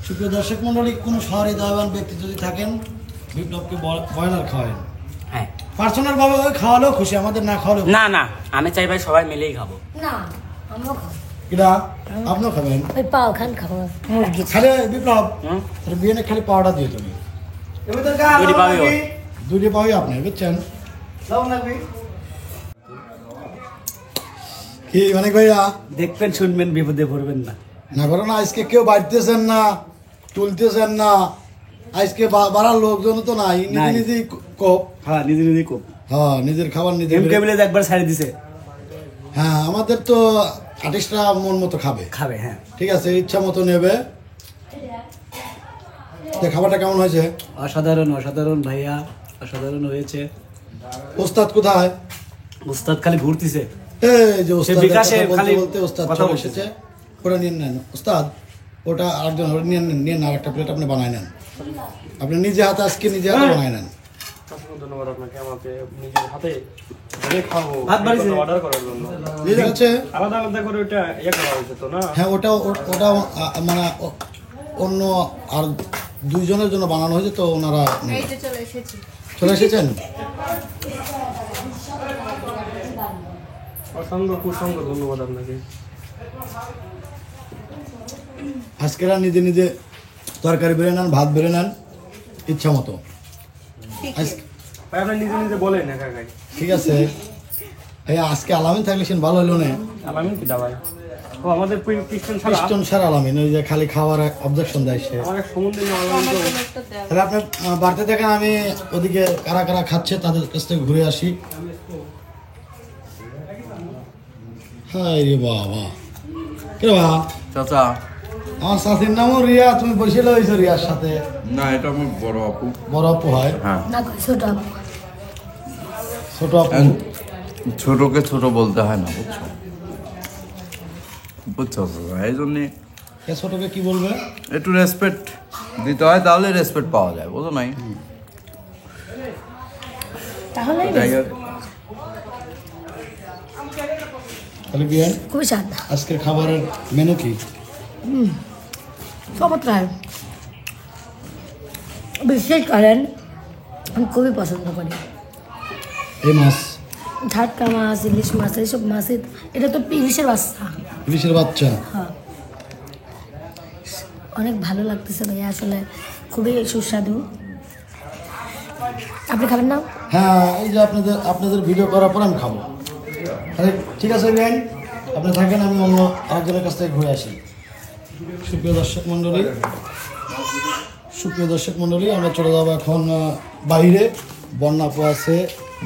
সুপ্রিয় দর্শক মন্ডলী, কোনো শহরে দাওয়ান ব্যক্তি যদি থাকেন, বিপ্লবকে ব্রয়লার খাওয়ান। হ্যাঁ, পার্সোনাল ভাবে খাওয়ালেও খুশি, আমাদের না খাওয়ালেও। না না, আমি চাই ভাই সবাই মিলেই খাবো। না, আমিও খাবো। কিরা আপনিও খাবেন? ওই পাও খান খাবো মুরগি। খালি বিপ্লব তোর বিয়ে খালি পাওয়াটা দিয়ে তুমি দুটি পাওয়াই আপনি বুঝছেন কি মানে ভাইয়া? দেখবেন শুনবেন, বিপদে পড়বেন না। না করো না, আজকে কেউ বাড়তেছেন না, তুলতেছেন না, আজকে বাড়ার লোকজন তো নাই, নিজে নিজেই কোপ। হ্যাঁ, নিজে নিজেই কোপ। হ্যাঁ, নিজের খাবার নিজে একবার ছাড়ি দিছে। হ্যাঁ, আমাদের তো আর্টিস্টরা মন মতো খাবে। হ্যাঁ ঠিক আছে, ইচ্ছা মতো নেবে। খাবারটা কেমন হয়েছে? অসাধারণ অসাধারণ ভাইয়া, অসাধারণ হয়েছে। ওস্তাদ কোথায়? উস্তাদ খালি ঘুরতেছে। এই যে ওস্তাদ বিকাশে খালি বলতে ওস্তাদ চলে এসেছে। ওটা নিয়ে নেন ওস্তাদ, ওটা আরেকজন নিয়ে নেন, আরেকটা প্লেট আপনি বানায় নেন। আপনি নিজে হাতে আজকে নিজে হাতে বানায় নেন। ধন্যবাদ আপনাকে, আমাকে নিজের হাতে অর্ডার করার জন্য। ঠিক আছে, আলাদা আলাদা করে ওটা করা হয়েছে তো না? হ্যাঁ, ওটা মানে অন্য আর দুইজনের জন্য বানানো হয়েছে, তো ওনারা চলে এসেছেন। অসংখ্য কুসংখ্য ধন্যবাদ আপনাকে। আজকেরা নিজে নিজে তরকারি বেড়ে নেন, ভাত বেড়ে নেন ইচ্ছা মতো। ভাই আপনি নিজে নিজে বলেন একা একাই। ঠিক আছে ভাইয়া, আজকে আলামিন থাকলে সে ভালো হইলো না। আলামিন কি দাবাই? ও আমাদের খ্রিস্টান স্যার আলামিন, ওই যে খালি খাওয়ার অবজেকশন দেয় সে। আমার সম্বন্ধে আলামিন তো তাহলে আপনি বাড়তে দেখেন, আমি ওদিকে কারা কারা খাচ্ছে তাদের কাছ থেকে ঘুরে আসি। হ্যাঁ রে বাবা, কে বা চাচা? আমার শাশুর নামও রিয়া, তুমি বসে লইছো রিয়ার সাথে? না, এটা আমার বড় আপু। বড় আপু হয়? হ্যাঁ, না ছোট আপু। ছোট আপু। ছোটকে ছোট বলতে হয় না, বুঝছো বুঝছো এই জন্যে ছোটকে কি বলবে? একটু রেসপেক্ট দিতে হয়, তাহলে রেসপেক্ট পাওয়া যায়, বুঝো নাই? তাহলে তাহলে বিয়ান খুবই স্বাদ। আজকের খাবারের মেনু কি? চমৎকার। বিশেষ করেন আমি খুবই পছন্দ করি এই মাছ, ঝাটকা মাছ, ইলিশ মাছ, এইসব মাছের। এটা তো ইলিশের বাচ্চা। ইলিশের বাচ্চা। হ্যাঁ, অনেক ভালো লাগতেছে ভাইয়া, আসলে খুবই সুস্বাদু। আপনি খাবেন না? হ্যাঁ, এই যে আপনাদের ভিডিও করার পর আমি খাবো। তাহলে ঠিক আছে বিয়ান, আপনি থাকেন, আমি অন্য আরেকজনের কাছ থেকে ঘুরে আসি। সুপ্রিয় দর্শক মণ্ডলী, আমরা চলে যাবো এখন বাইরে। বন্যাপু আছে,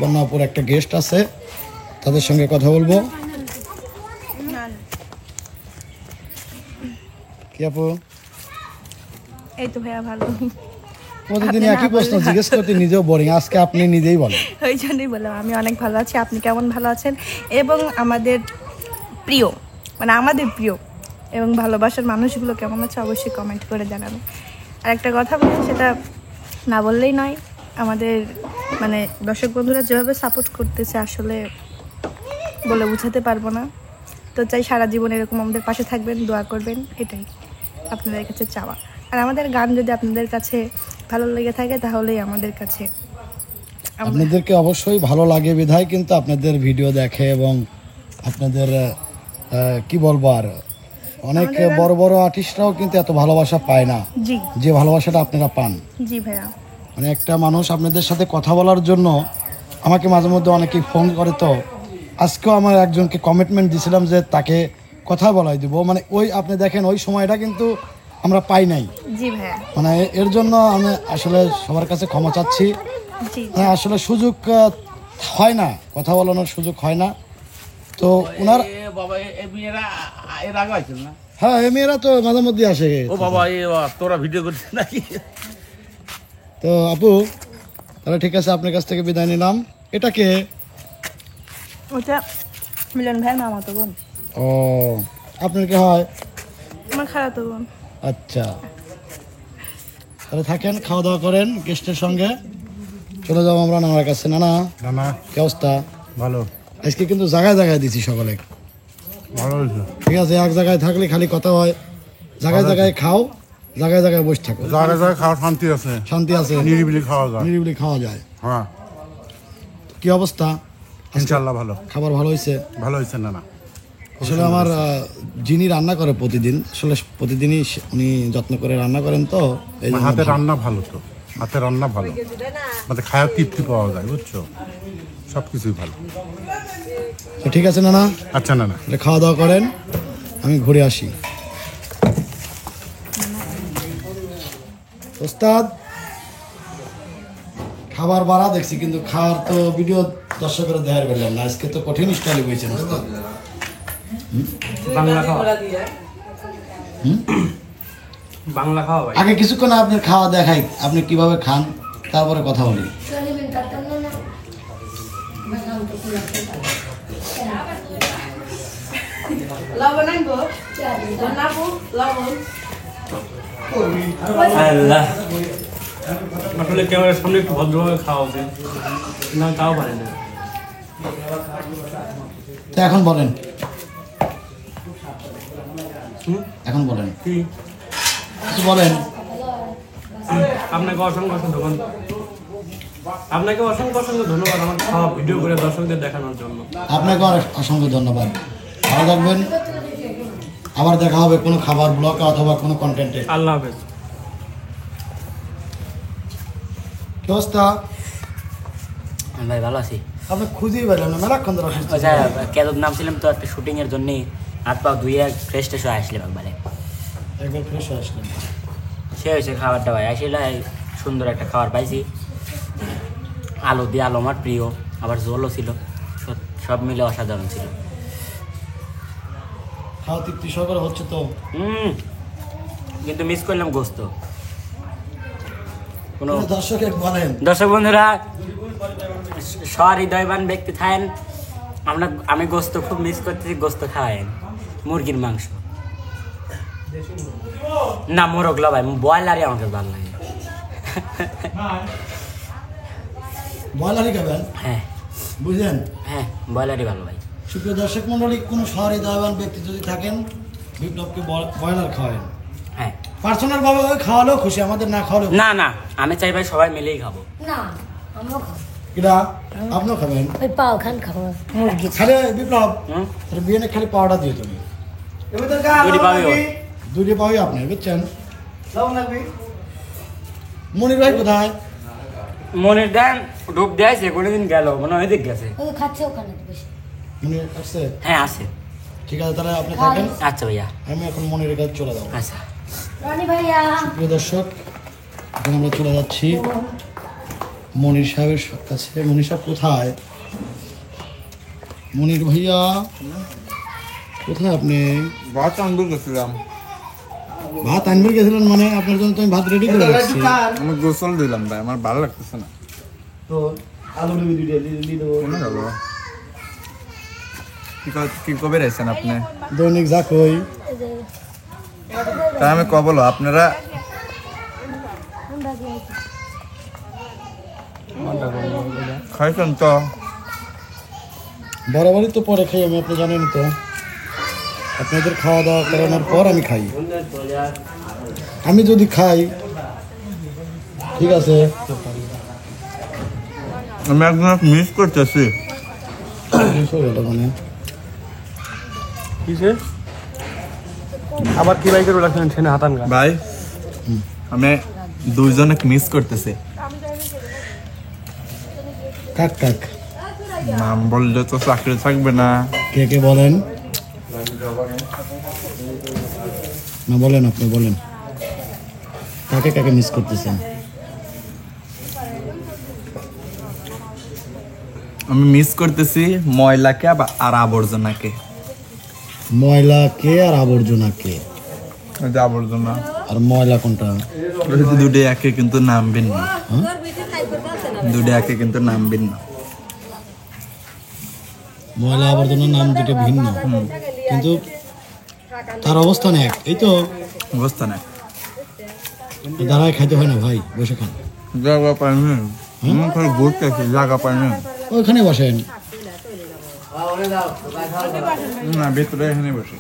বন্যাপুর একটা গেস্ট আছে, তাদের সঙ্গে কথা বলবো। কি আপু? এই তো ভাইয়া ভালো। প্রতিদিন একই প্রশ্ন জিজ্ঞেস করতে নিজেও বোরিং, আজকে আপনি নিজেই বলেন। ওই জন্যই বললাম আমি অনেক ভালো আছি। আপনি কেমন ভালো আছেন? এবং আমাদের প্রিয়, মানে আমাদের প্রিয় এবং ভালোবাসার মানুষগুলো কেমন আছে অবশ্যই কমেন্ট করে জানাবেন। আর একটা কথা বলছি, সেটা না বললেই নয়, আমাদের মানে দর্শক বন্ধুরা যেভাবে সাপোর্ট করতেছে আসলে বলে বোঝাতে পারবো না। তো চাই সারা জীবন এরকম আমাদের পাশে থাকবেন, দোয়া করবেন, এটাই আপনাদের কাছে চাওয়া। আর আমাদের গান যদি আপনাদের কাছে ভালো লেগে থাকে তাহলেই আমাদের কাছে। আপনাদেরকে অবশ্যই ভালো লাগে বিধায় কিন্তু আপনাদের ভিডিও দেখে, এবং আপনাদের কি বলবো, আর অনেক বড় বড় আর্টিস্টরাও কিন্তু এত ভালোবাসা পায় না, জি যে ভালোবাসাটা আপনারা পান। জি ভাইয়া, মানে একটা মানুষ আপনাদের সাথে কথা বলার জন্য আমাকে মাঝে মধ্যে অনেকেই ফোন করে, তো আজকেও আমার একজনকে কমিটমেন্ট দিয়েছিলাম যে তাকে কথা বলাই দিব। মানে ওই আপনি দেখেন, ওই সময়টা কিন্তু আমরা পাই নাই। জি ভাইয়া, মানে এর জন্য আমি আসলে সবার কাছে ক্ষমা চাচ্ছি। জি আসলে সুযোগ হয় না, কথা বলানোর সুযোগ হয় না। তো ওনার হ্যাঁ, এই মেয়েরা তো মাঝে মধ্যে আসে। ও বাবা, তোরা ভিডিও করছিস নাকি? তো আপু, তাহলে ঠিক আছে, আপনার কাছ থেকে বিদায় নিলাম। এটা কে? ওটা মিলন ভাইয়ের মামাতো বোন। ও, আপনার কে হয়? আমার খালাতো বোন। আচ্ছা, তাহলে থাকেন, খাওয়া দাওয়া করেন গেস্টের সঙ্গে। চলে যাবো আমরা নানার কাছে। নানা, কি অবস্থা? ভালো। আজকে কিন্তু জায়গায় জায়গায় দিচ্ছি সকলে। ভালো হয়েছে। ঠিক আছে, এক জায়গায় থাকলে খালি কথা হয়, জায়গায় জায়গায় খাও, জায়গায় জায়গায় বসে থাকো, জায়গায় জায়গায় খাওয়ার শান্তি আছে, শান্তি আছে, নিরিবিলি খাওয়া যায়। নিরিবিলি খাওয়া যায়। হ্যাঁ, কি অবস্থা? ইনশাল্লাহ ভালো, খাবার ভালো হয়েছে? ভালো হয়েছে। না না, আসলে আমার যিনি রান্না করে প্রতিদিন, আসলে প্রতিদিনই উনি যত্ন করে রান্না করেন, তো এই জন্য হাতে ভালো। রান্না ভালো, তো হাতে রান্না ভালো, মানে খাওয়ার তৃপ্তি পাওয়া যায়, বুঝছো, সব কিছুই ভালো। তো ঠিক আছে না? আচ্ছা, না না, তাহলে খাওয়া দাওয়া করেন, আমি ঘুরে আসি। ওস্তাদ খাবার বাড়া দেখছি, কিন্তু খাওয়ার তো ভিডিও দর্শকের দেখার পেলাম না। আজকে তো কঠিন স্টাইলে বইছেন ওস্তাদ। বাংলা খাওয়া, বাংলা খাওয়া ভাই। আগে কিছুক্ষণ আপনার খাওয়া দেখাই, আপনি কিভাবে খান, তারপরে কথা বলি। আল্লাহ, আসলে ক্যামেরার সামনে একটু ভদ্রভাবে খাওয়া উচিত, না তাও পারে না। তো এখন বলেন, এখন বলেন, কি কিছু বলেন। আপনাকে অসংখ্য ধন্যবাদ, আপনাকে অসংখ্য ধন্যবাদ আমার খাওয়া ভিডিও করে দর্শকদের দেখানোর জন্য। আপনাকে অনেক অসংখ্য ধন্যবাদ। ভালো থাকবেন, আবার দেখা হবে কোনো খাবার ব্লগে অথবা কোনো কন্টেন্টে। আল্লাহ হাফেজ। কি অবস্থা? ভাই ভালো আছি। আপনি খুঁজেই পেলেন না, মেলাক্ষণ ধরে অসুস্থ। আচ্ছা, কেদব নামছিলাম তো একটা শুটিংয়ের জন্যে, হাত পা ধুয়ে ফ্রেশ ট্রেশ হয়ে আসলাম একবারে। একবার ফ্রেশ হয়ে আসলেন। সে হয়েছে খাবারটা ভাই, আসলে সুন্দর একটা খাবার পাইছি। আলু দিয়ে, আলু আমার প্রিয়, আবার ঝোলও ছিল, সব মিলে অসাধারণ ছিল। খাওয়া তৃপ্তি সহকারে হচ্ছে তো? কিন্তু মিস করলাম গোস্ত। কোনো দর্শকে বলেন, দর্শক বন্ধুরা, সহৃদয়বান ব্যক্তি থাকেন, আমি গোস্ত খুব মিস করতেছি, গোস্ত খাওয়ায়েন, মুরগির মাংস না, মোরগলা ভাই, ব্রয়লারই আমাকে ভালো লাগে। ব্রয়লারই খাবেন? হ্যাঁ বুঝলেন? হ্যাঁ, ব্রয়লারই ভালো ভাই। সুপ্রিয় দর্শক মন্ডলী, কোনো শহরে দয়াবান ব্যক্তি যদি থাকেন, বিপ্লবকে ব্রয়লার খাওয়ান। হ্যাঁ, পার্সোনাল ভাবে খাওয়ালেও খুশি, আমাদের না খাওয়ালেও। না না, আমি চাই ভাই সবাই মিলেই খাবো। না, আমিও খাবো। কিরা আপনিও খাবেন? ওই পাও খান খাবো, মুরগি। খালি বিপ্লব, হুম, বিয়ে খালি পাওয়াটা দিয়ে তুমি দুটি পাবি ওর। দুটি পাওয়াই আপনি, বুঝছেন? মনির ভাই কোথায়? মনির দেন ডুব দিয়েছে, কোনোদিন গেল মনে হয় দেখ গেছে। ওই খাচ্ছে ওখানে তো বেশি। মনির আসছে? হ্যাঁ আছে। ঠিক আছে, তাহলে আপনি থাকেন, আচ্ছা ভাইয়া, আমি এখন মনিরের কাছে চলে যাবো। আচ্ছা। রনি ভাইয়া, প্রিয় দর্শক, এখন আমরা চলে যাচ্ছি মনির সাহেবের কাছে। মনির সাহেব কোথায়? মনির ভাইয়া কোথায় আপনি? ভাত আনবো গেছিলাম, ভাত আনবে গেছিলেন মানে? আপনার জন্য তো আমি ভাত রেডি করে রাখছি। আমি গোসল দিলাম ভাই, আমার ভালো লাগতেছে না। তো আলু দিয়ে দেবো। কোনে গেল? কি কবে রাইছেন আপনি? দৈনিক যা কই তাই আমি কব বলো, আপনারা খাইছেন তো? বরাবরই তো পরে খাই আমি, আপনি জানেন তো। আপনাদের খাওয়া দাওয়া করানোর পর আমি খাই। আমি যদি খাই ঠিক আছে, আমি একজন মিস করতেছি। মানে কিসে আবার কি ভাই করে রাখছেন ছেনে হাতান গা ভাই, আমি দুইজনে মিস করতেছি। কাক কাক নাম বললে তো চাকরি থাকবে না। কে কে বলেন না, বলেন, আপনি বলেন কাকে কাকে মিস করতেছেন? আমি মিস করতেছি ময়লাকে আর আবর্জনাকে। ময়লা কে আর আবর্জনা কে? ওই যে আবর্জনা আর ময়লা কোনটা? দুটো একে কিন্তু নাম ভিন্ন, দুটো একে কিন্তু নাম ভিন্ন। ময়লা আবর্জনার নাম দুটো ভিন্ন, কিন্তু তার অবস্থান এক। এই তো অবস্থা না, দাঁড়ায় খাইতে হয় না ভাই, বসে খান। জায়গা পাইনি, খালি ঘুরতেছি, জায়গা পাইনি। ওইখানে বসেন। না, ভিতরে এখানে বসে।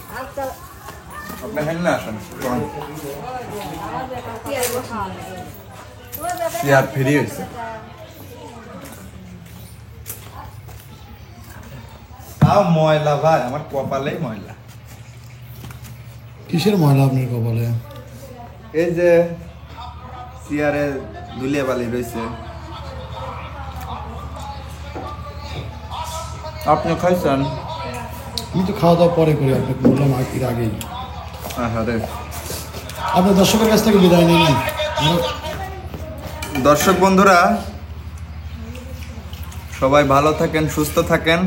আপনি হেন না আসেন চেয়ার ফ্রি হয়েছে তাও ময়লা ভাই আমার কপালেই ময়লা কিসের ময়লা আপনার কপালে? এই যে চেয়ারে দুলিয়া বালি রয়েছে আপনি খাইছেন আমি তো খাওয়া দাওয়া পরে করি, আপনাকে বললাম এর আগেই। আরে আপনার দর্শকের কাছ থেকে বিদায় নিন। দর্শক বন্ধুরা সবাই ভালো থাকেন, সুস্থ থাকেন।